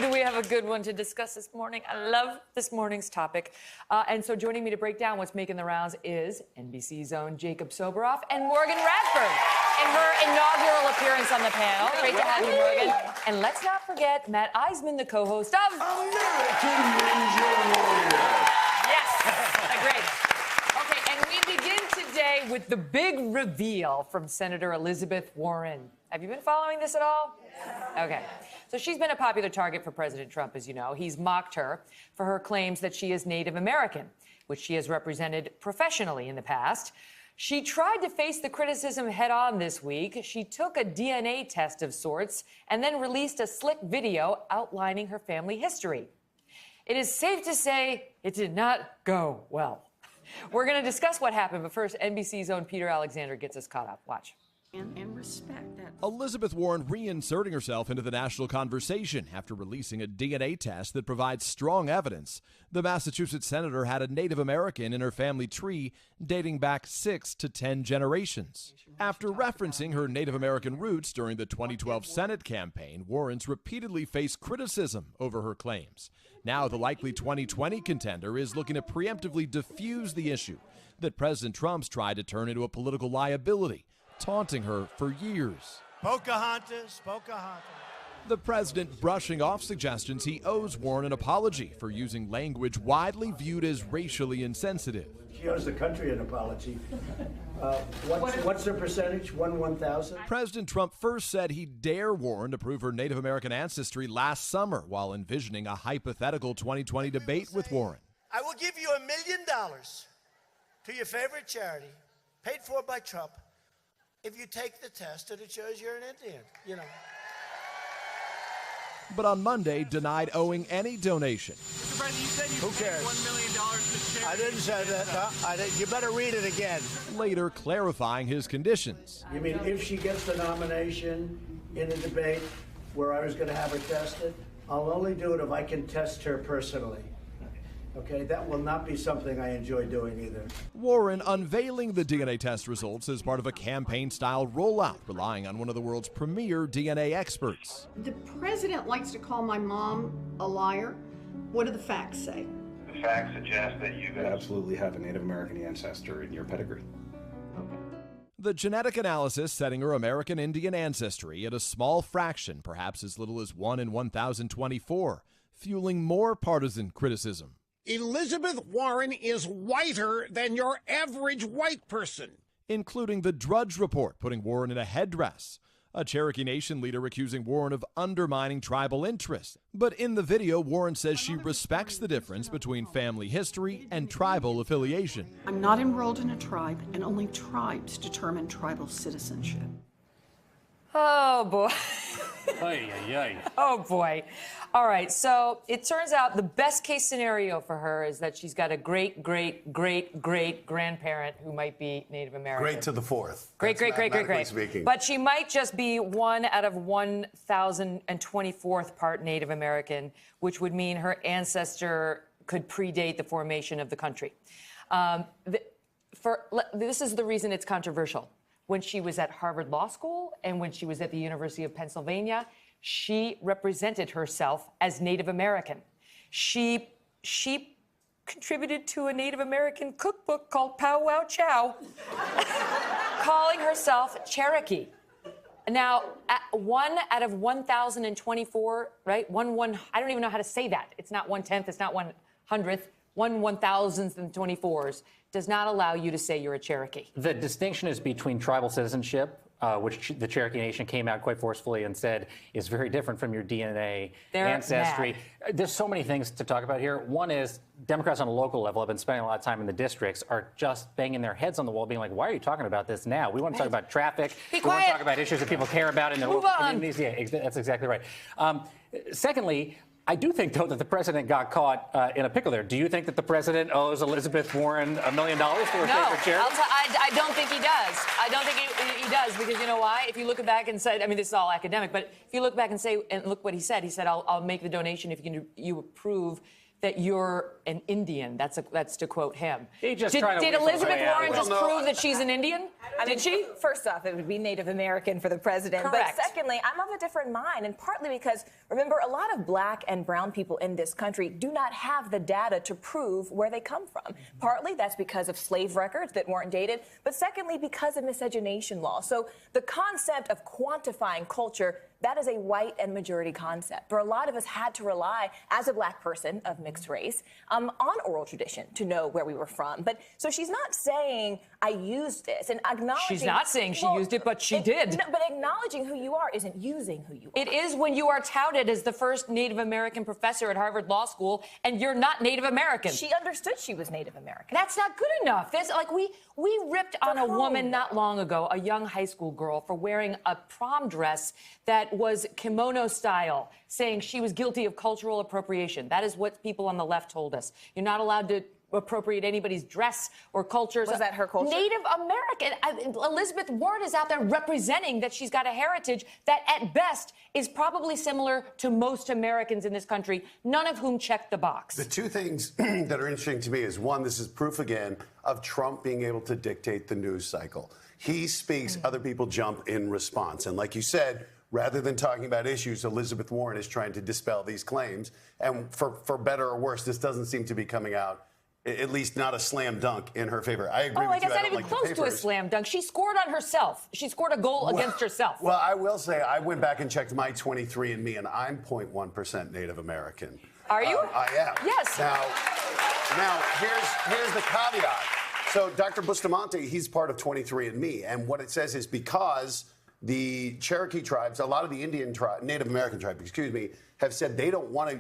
do we have a good one to discuss this morning? I love this morning's topic. And so joining me to break down what's making the rounds is NBC's own Jacob Soboroff and Morgan Radford in her inaugural appearance on the panel. Great to have you, Morgan. And let's not forget Matt Eisman, the co-host of American Ninja Warrior. Yes, great. Okay, and we begin today with the big reveal from Senator Elizabeth Warren. Have you been following this at all? Okay. So she's been a popular target for President Trump, as you know. He's mocked her for her claims that she is Native American, which she has represented professionally in the past. She tried to face the criticism head on this week. She took a DNA test of sorts and then released a slick video outlining her family history. It is safe to say it did not go well. We're going to discuss what happened, but first, NBC's own Peter Alexander gets us caught up. Watch. And respect that. Elizabeth Warren reinserting herself into the national conversation after releasing a DNA test that provides strong evidence. The Massachusetts senator had a Native American in her family tree dating back 6 to 10 generations. After referencing her Native American roots during the 2012 Senate campaign, Warren's repeatedly faced criticism over her claims. Now the likely 2020 contender is looking to preemptively diffuse the issue that President Trump's tried to turn into a political liability, taunting her for years. Pocahontas, Pocahontas. The president brushing off suggestions he owes Warren an apology for using language widely viewed as racially insensitive. She owes the country an apology. What's the percentage? 1/1,000? President Trump first said he'd dare Warren to prove her Native American ancestry last summer while envisioning a hypothetical 2020 debate with Warren. I will give you $1 million to your favorite charity, paid for by Trump, if you take the test and it shows you're an Indian, you know. But on Monday denied owing any donation. Mr. President, you said you Who cares? $1 million to charity. I didn't say that. No, you better read it again. Later clarifying his conditions. You mean if she gets the nomination in a debate where I was going to have her tested, I'll only do it if I can test her personally. Okay, that will not be something I enjoy doing either. Warren unveiling the DNA test results as part of a campaign-style rollout, relying on one of the world's premier DNA experts. The president likes to call my mom a liar. What do the facts say? The facts suggest that you absolutely have a Native American ancestor in your pedigree. Okay. The genetic analysis setting her American Indian ancestry at a small fraction, perhaps as little as 1 in 1,024, fueling more partisan criticism. Elizabeth Warren is whiter than your average white person. Including the Drudge Report putting Warren in a headdress. A Cherokee Nation leader accusing Warren of undermining tribal interests. But in the video, Warren says she respects the difference between family history and tribal affiliation. I'm not enrolled in a tribe, and only tribes determine tribal citizenship. Oh, boy. Ay, ay, ay. Oh, boy. All right, so it turns out the best case scenario for her is that she's got a great-great-great-great-grandparent who might be Native American. Great to the fourth. Great. Speaking. But she might just be 1 out of 1,024th part Native American, which would mean her ancestor could predate the formation of the country. This is the reason it's controversial. When she was at Harvard Law School and when she was at the University of Pennsylvania, she represented herself as Native American. She contributed to a Native American cookbook called Pow Wow Chow, calling herself Cherokee. Now, 1 out of 1,024, right? I don't even know how to say that. It's not 1/10, it's not 1/100th. 1/1,024s does not allow you to say you're a Cherokee. The distinction is between tribal citizenship, which the Cherokee Nation came out quite forcefully and said is very different from your DNA ancestry. There's so many things to talk about here. One is Democrats on a local level have been spending a lot of time in the districts are just banging their heads on the wall being like, why are you talking about this now? We want to talk about traffic. We want to talk about issues that people care about in their local communities. Yeah, that's exactly right. Secondly, I do think, though, that the president got caught in a pickle there. Do you think that the president owes Elizabeth Warren $1 million for her favorite charity? I don't think he does. I don't think he does, because you know why? If you look back and say, I mean, this is all academic, but if you look back and say, and look what he said. He said, I'll make the donation if you approve that you're an Indian. That's to quote him. He just did Elizabeth Warren just prove that she's an Indian? Did she? First off, it would be Native American for the president. Correct. But secondly, I'm of a different mind, and partly because, remember, a lot of black and brown people in this country do not have the data to prove where they come from. Partly that's because of slave records that weren't dated, but secondly, because of miscegenation law. So the concept of quantifying culture, that is a white and majority concept. For a lot of us had to rely, as a black person of mixed race, on oral tradition to know where we were from. But so she's not saying I used this and acknowledging. She's not saying she used it, but she did. No, but acknowledging who you are isn't using who you are. It is when you are touted as the first Native American professor at Harvard Law School and you're not Native American. She understood she was Native American. That's not good enough. There's, like, we ripped on a woman not long ago, a young high school girl, for wearing a prom dress that was kimono style, saying she was guilty of cultural appropriation. That is what people on the left told us. You're not allowed to appropriate anybody's dress or cultures. Was that her culture? Native American. Elizabeth Warren is out there representing that she's got a heritage that at best is probably similar to most Americans in this country, none of whom checked the box. The two things that are interesting to me is, one, this is proof again of Trump being able to dictate the news cycle. He speaks, other people jump in response. And like you said, rather than talking about issues, Elizabeth Warren is trying to dispel these claims. And for better or worse, this doesn't seem to be coming out, at least not a slam dunk in her favor. I agree with you. I guess not even close to a slam dunk. She scored on herself. She scored a goal against herself. Well, I will say, I went back and checked my 23andMe, and I'm 0.1% Native American. Are you? I am. Yes. Now here's the caveat. So Dr. Bustamante, he's part of 23andMe, and what it says is because the Cherokee tribes, a lot of the Native American tribes, have said they don't want to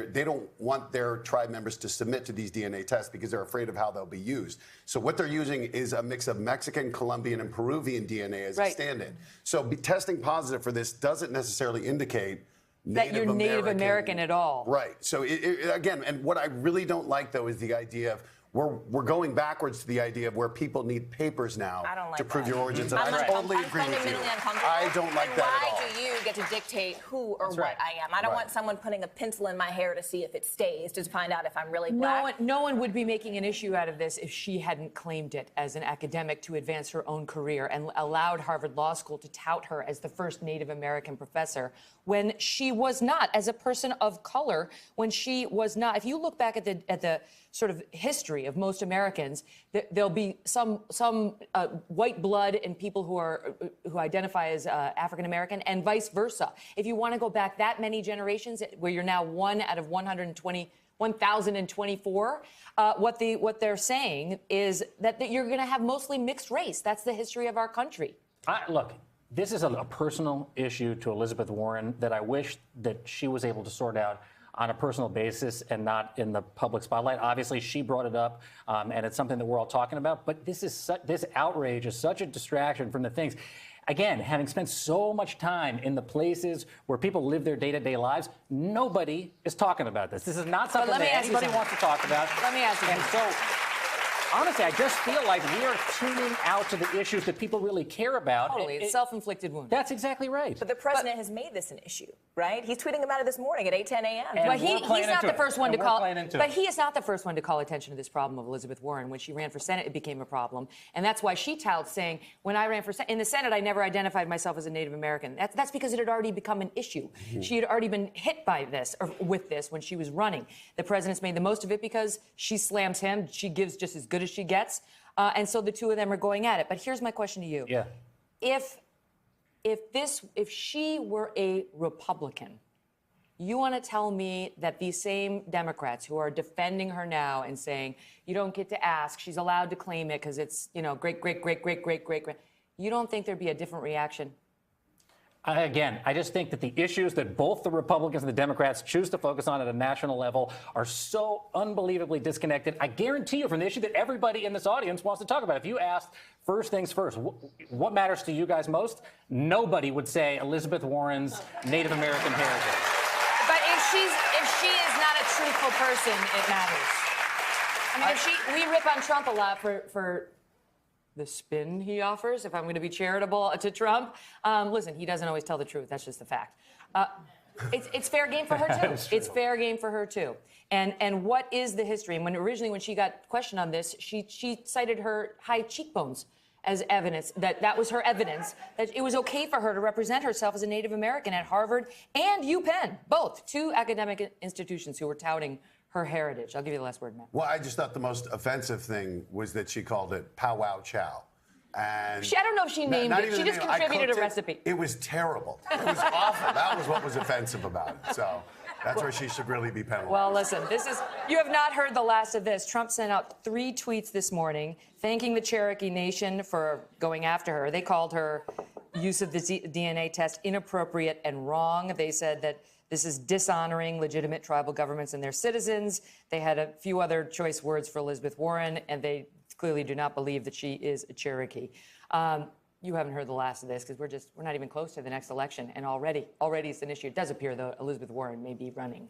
they don't want their tribe members to submit to these DNA tests because they're afraid of how they'll be used. So what they're using is a mix of Mexican, Colombian, and Peruvian DNA as a stand-in. So testing positive for this doesn't necessarily indicate that you're Native American at all. Right. So again, and what I really don't like, though, is the idea of we're going backwards to the idea of where people need papers now to prove your origins. And I totally agree with you. I don't like that at all. Why do you get to dictate who or That's what right. I am? I don't want someone putting a pencil in my hair to see if it stays, to find out if I'm really black. No one would be making an issue out of this if she hadn't claimed it as an academic to advance her own career and allowed Harvard Law School to tout her as the first Native American professor when she was not, as a person of color, when she was not. If you look back at the sort of history of most Americans, there'll be some white blood in people who identify as African American, and vice versa. If you want to go back that many generations, where you're now 1 out of 1,024, what they're saying is that you're going to have mostly mixed race. That's the history of our country. Look, this is a personal issue to Elizabeth Warren that I wish that she was able to sort out on a personal basis and not in the public spotlight. Obviously, she brought it up, and it's something that we're all talking about. But this outrage is such a distraction from the things. Again, having spent so much time in the places where people live their day-to-day lives, nobody is talking about this. This is not something that anybody wants to talk about. Let me ask you. And so, honestly, I just feel like we are tuning out to the issues that people really care about. Totally, it's self-inflicted wound. That's exactly right. But the president has made this an issue, right? He's tweeting about it this morning at 8:10 a.m. But he's not the first one to call. But he is not the first one to call attention to this problem of Elizabeth Warren. When she ran for Senate, it became a problem, and that's why she touts saying, "When I ran for in the Senate, I never identified myself as a Native American." That's because it had already become an issue. She had already been hit by this or with this when she was running. The president's made the most of it because she slams him. She gives just as good as she gets. And so the two of them are going at it. But here's my question to you. Yeah. If she were a Republican, you want to tell me that these same Democrats who are defending her now and saying, you don't get to ask, she's allowed to claim it because it's, great, you don't think there'd be a different reaction? Again, I just think that the issues that both the Republicans and the Democrats choose to focus on at a national level are so unbelievably disconnected. I guarantee you, from the issue that everybody in this audience wants to talk about, if you asked first things first, what matters to you guys most, nobody would say Elizabeth Warren's Native American heritage. But if she is not a truthful person, it matters. I mean, we rip on Trump a lot for the spin he offers, if I'm going to be charitable to Trump. Listen, he doesn't always tell the truth. That's just a fact. It's fair game for her, too. It's fair game for her, too. And what is the history? And when she got questioned on this, she cited her high cheekbones as evidence that was her evidence that it was okay for her to represent herself as a Native American at Harvard and UPenn, both two academic institutions who were touting her heritage. I'll give you the last word, Matt. Well, I just thought the most offensive thing was that she called it powwow chow. And I don't know if she named it. She just contributed a recipe. It was terrible. It was awful. That was what was offensive about it. So that's where she should really be penalized. Well, listen, you have not heard the last of this. Trump sent out 3 tweets this morning thanking the Cherokee Nation for going after her. They called her use of the DNA test inappropriate and wrong. They said that this is dishonoring legitimate tribal governments and their citizens. They had a few other choice words for Elizabeth Warren, and they clearly do not believe that she is a Cherokee. You haven't heard the last of this because we're not even close to the next election, and already it's an issue. It does appear, though, Elizabeth Warren may be running.